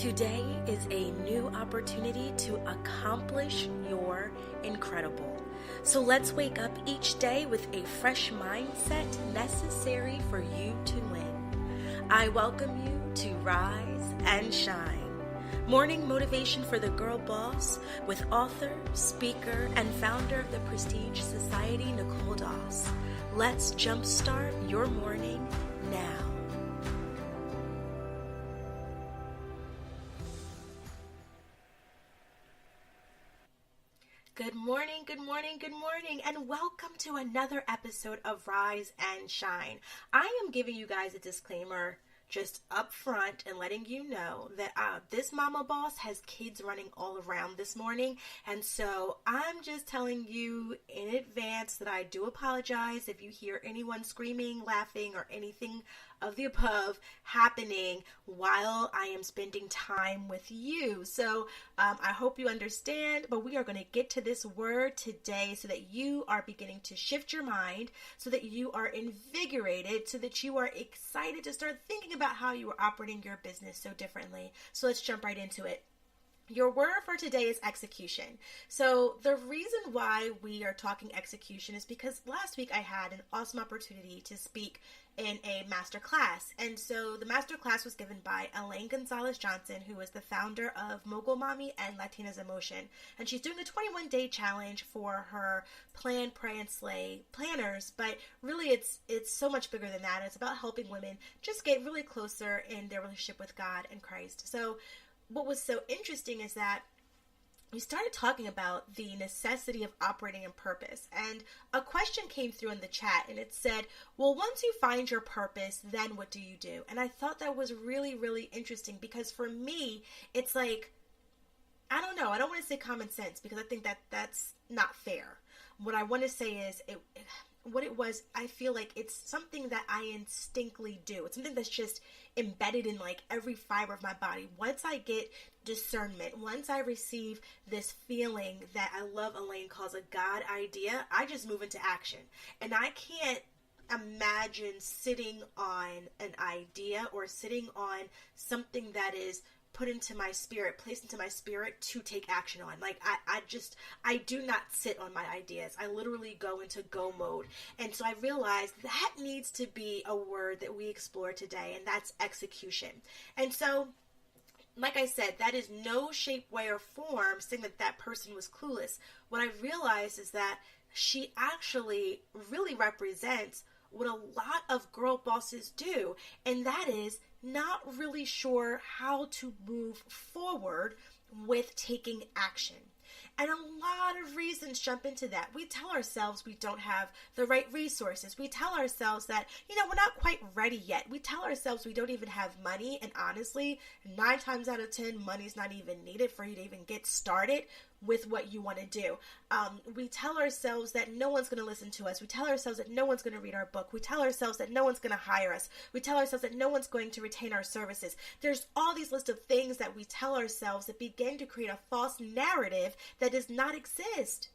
Today is a new opportunity to accomplish your incredible. So let's wake up each day with a fresh mindset necessary for you to win. I welcome you to Rise and Shine. Morning motivation for the girl boss with author, speaker, and founder of the Prestige Society, Nicole Doss. Let's jumpstart your morning now. Good morning, good morning, good morning, and welcome to another episode of Rise and Shine. I am giving you guys a disclaimer just up front and letting you know that this mama boss has kids running all around this morning, and so I'm just telling you in advance that I do apologize if you hear anyone screaming, laughing, or anything of the above happening while I am spending time with you. So I hope you understand, but we are going to get to this word today so that you are beginning to shift your mind, so that you are invigorated, so that you are excited to start thinking about how you are operating your business so differently. So let's jump right into it. Your word for today is execution. So the reason why we are talking execution is because last week I had an awesome opportunity to speak in a master class. And so the master class was given by Elaine Gonzalez Johnson, who is the founder of Mogul Mommy and Latinas in Motion. And she's doing a 21-day challenge for her Plan, Pray, and Slay planners. But really it's so much bigger than that. It's about helping women just get really closer in their relationship with God and Christ. So what was so interesting is that we started talking about the necessity of operating in purpose. And a question came through in the chat and it said, well, once you find your purpose, then what do you do? And I thought that was really, really interesting because for me, it's like, I don't know. I don't want to say common sense because I think that that's not fair. What I want to say is I feel like it's something that I instinctively do. It's something that's just embedded in like every fiber of my body. Once I get discernment, once I receive this feeling that I love Elaine calls a God idea, I just move into action. And I can't imagine sitting on an idea or sitting on something that is put into my spirit, placed into my spirit to take action on. Like I do not sit on my ideas. I literally go into go mode. And so I realized that needs to be a word that we explore today, and that's execution. And so, like I said, that is no shape, way, or form saying that person was clueless. What I realized is that she actually really represents what a lot of girl bosses do, and that is not really sure how to move forward with taking action. And a lot of reasons jump into that. We tell ourselves we don't have the right resources. We tell ourselves that, we're not quite ready yet. We tell ourselves we don't even have money. And honestly, 9 times out of 10, money's not even needed for you to even get started with what you want to do. We tell ourselves that no one's going to listen to us. We tell ourselves that no one's going to read our book. We tell ourselves that no one's going to hire us. We tell ourselves that no one's going to retain our services. There's all these lists of things that we tell ourselves that begin to create a false narrative that does not exist.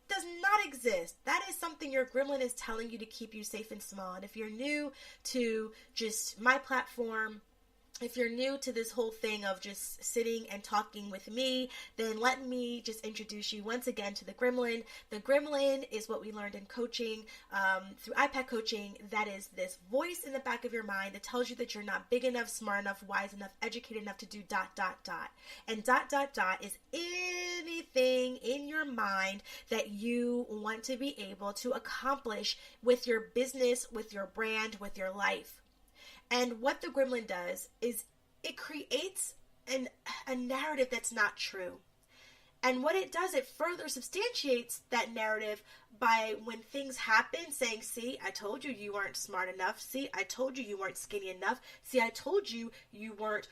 Does not exist. That is something your gremlin is telling you to keep you safe and small. And if you're new to just my platform, if you're new to this whole thing of just sitting and talking with me, then let me just introduce you once again to the gremlin. The gremlin is what we learned in coaching, through iPad coaching. That is this voice in the back of your mind that tells you that you're not big enough, smart enough, wise enough, educated enough to do ... And ... is anything in your mind that you want to be able to accomplish with your business, with your brand, with your life. And what the gremlin does is it creates a narrative that's not true. And what it does, it further substantiates that narrative by when things happen saying, see, I told you you weren't smart enough. See, I told you you weren't skinny enough. See, I told you you weren't,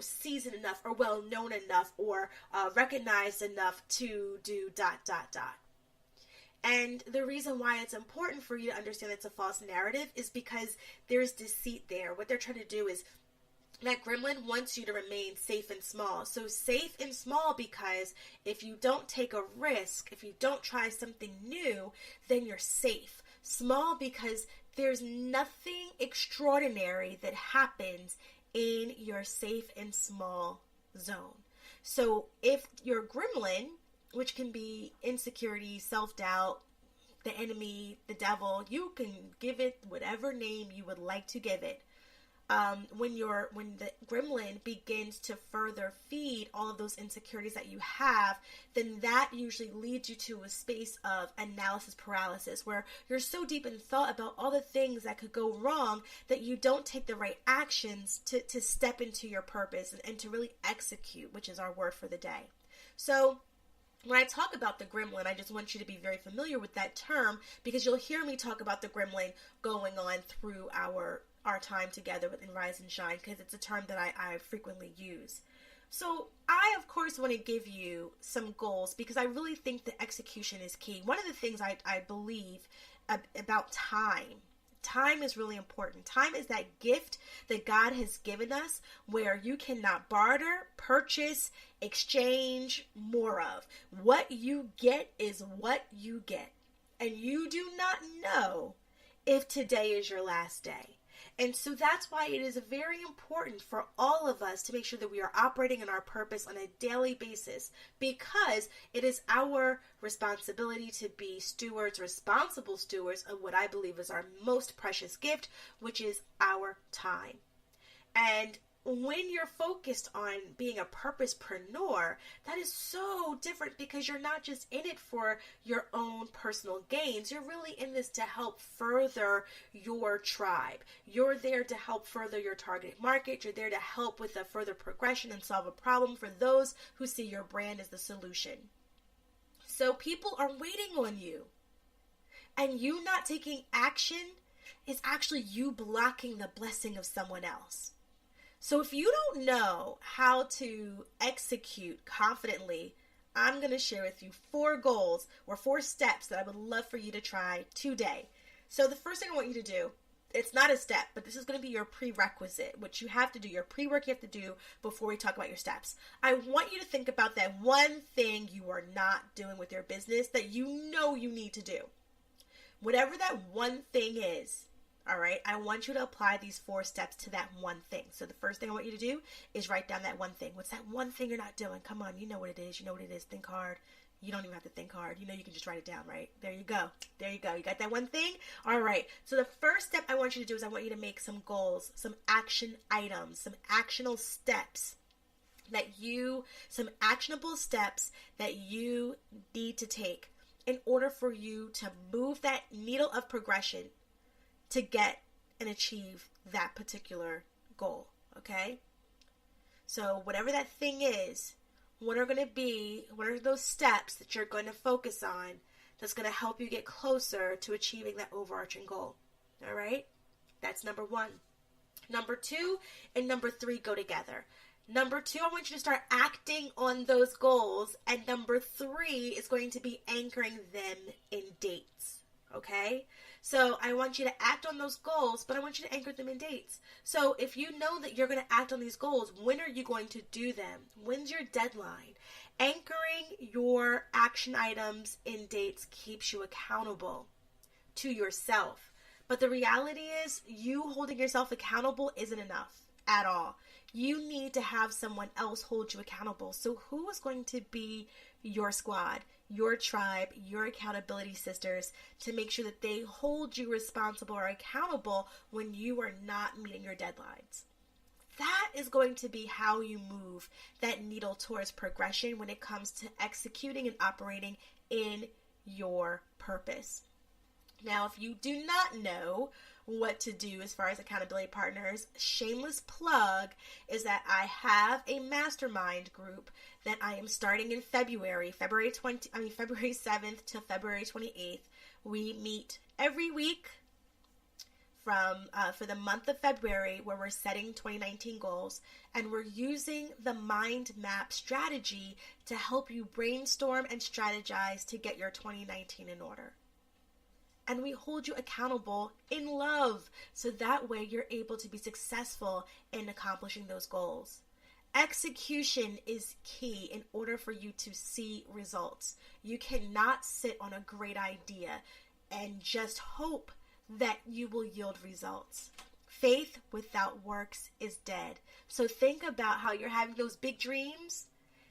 seasoned enough or well known enough or recognized enough to do ... And the reason why it's important for you to understand it's a false narrative is because there's deceit there. What they're trying to do is that gremlin wants you to remain safe and small. So safe and small because if you don't take a risk, if you don't try something new, then you're safe. Small because there's nothing extraordinary that happens in your safe and small zone. So if your gremlin, which can be insecurity, self-doubt, the enemy, the devil, you can give it whatever name you would like to give it. When the gremlin begins to further feed all of those insecurities that you have, then that usually leads you to a space of analysis paralysis, where you're so deep in thought about all the things that could go wrong that you don't take the right actions to step into your purpose and to really execute, which is our word for the day. So when I talk about the gremlin, I just want you to be very familiar with that term, because you'll hear me talk about the gremlin going on through our time together in Rise and Shine, because it's a term that I frequently use. So I, of course, want to give you some goals, because I really think that execution is key. One of the things I believe about time is really important. Time is that gift that God has given us, where you cannot barter, purchase, exchange more of. What you get is what you get. And you do not know if today is your last day. And so that's why it is very important for all of us to make sure that we are operating in our purpose on a daily basis, because it is our responsibility to be responsible stewards of what I believe is our most precious gift, which is our time. And when you're focused on being a purposepreneur, that is so different, because you're not just in it for your own personal gains. You're really in this to help further your tribe. You're there to help further your target market. You're there to help with a further progression and solve a problem for those who see your brand as the solution. So people are waiting on you, and you not taking action is actually you blocking the blessing of someone else. So if you don't know how to execute confidently, I'm going to share with you 4 goals or 4 steps that I would love for you to try today. So the first thing I want you to do, it's not a step, but this is going to be your prerequisite, which you have to do, your pre-work you have to do before we talk about your steps. I want you to think about that one thing you are not doing with your business that you know you need to do. Whatever that one thing is, all right, I want you to apply these 4 steps to that one thing. So the first thing I want you to do is write down that one thing. What's that one thing you're not doing? Come on, you know what it is. You know what it is. Think hard. You don't even have to think hard. You know you can just write it down, right? There you go. There you go. You got that one thing? All right. So the first step I want you to do is I want you to make some goals, some action items, some actionable steps some actionable steps that you need to take in order for you to move that needle of progression to get and achieve that particular goal, okay? So whatever that thing is, what are those steps that you're going to focus on that's going to help you get closer to achieving that overarching goal, all right? That's number 1. Number 2 and number 3 go together. Number 2, I want you to start acting on those goals, and number 3 is going to be anchoring them in dates, okay? So I want you to act on those goals, but I want you to anchor them in dates. So if you know that you're going to act on these goals, when are you going to do them? When's your deadline? Anchoring your action items in dates keeps you accountable to yourself. But the reality is, you holding yourself accountable isn't enough at all. You need to have someone else hold you accountable. So who is going to be your squad, your tribe, your accountability sisters, to make sure that they hold you responsible or accountable when you are not meeting your deadlines? That is going to be how you move that needle towards progression when it comes to executing and operating in your purpose. Now, if you do not know what to do as far as accountability partners, shameless plug is that I have a mastermind group that I am starting in February 7th to February 28th. We meet every week for the month of February, where we're setting 2019 goals, and we're using the mind map strategy to help you brainstorm and strategize to get your 2019 in order. And we hold you accountable in love, so that way you're able to be successful in accomplishing those goals. Execution is key in order for you to see results. You cannot sit on a great idea and just hope that you will yield results. Faith without works is dead. So think about how you're having those big dreams.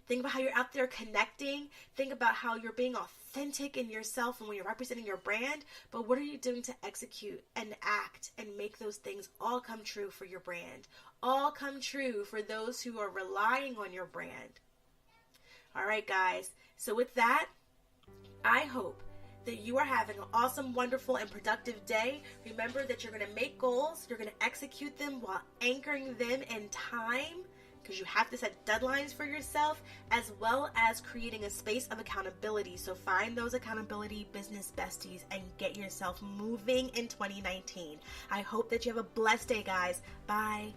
Think about how you're out there connecting. Think about how you're being authentic in yourself and when you're representing your brand. But what are you doing to execute and act and make those things all come true for your brand? All come true for those who are relying on your brand. All right, guys. So with that, I hope that you are having an awesome, wonderful, and productive day. Remember that you're going to make goals. You're going to execute them while anchoring them in time, because you have to set deadlines for yourself, as well as creating a space of accountability. So find those accountability business besties and get yourself moving in 2019. I hope that you have a blessed day, guys. Bye.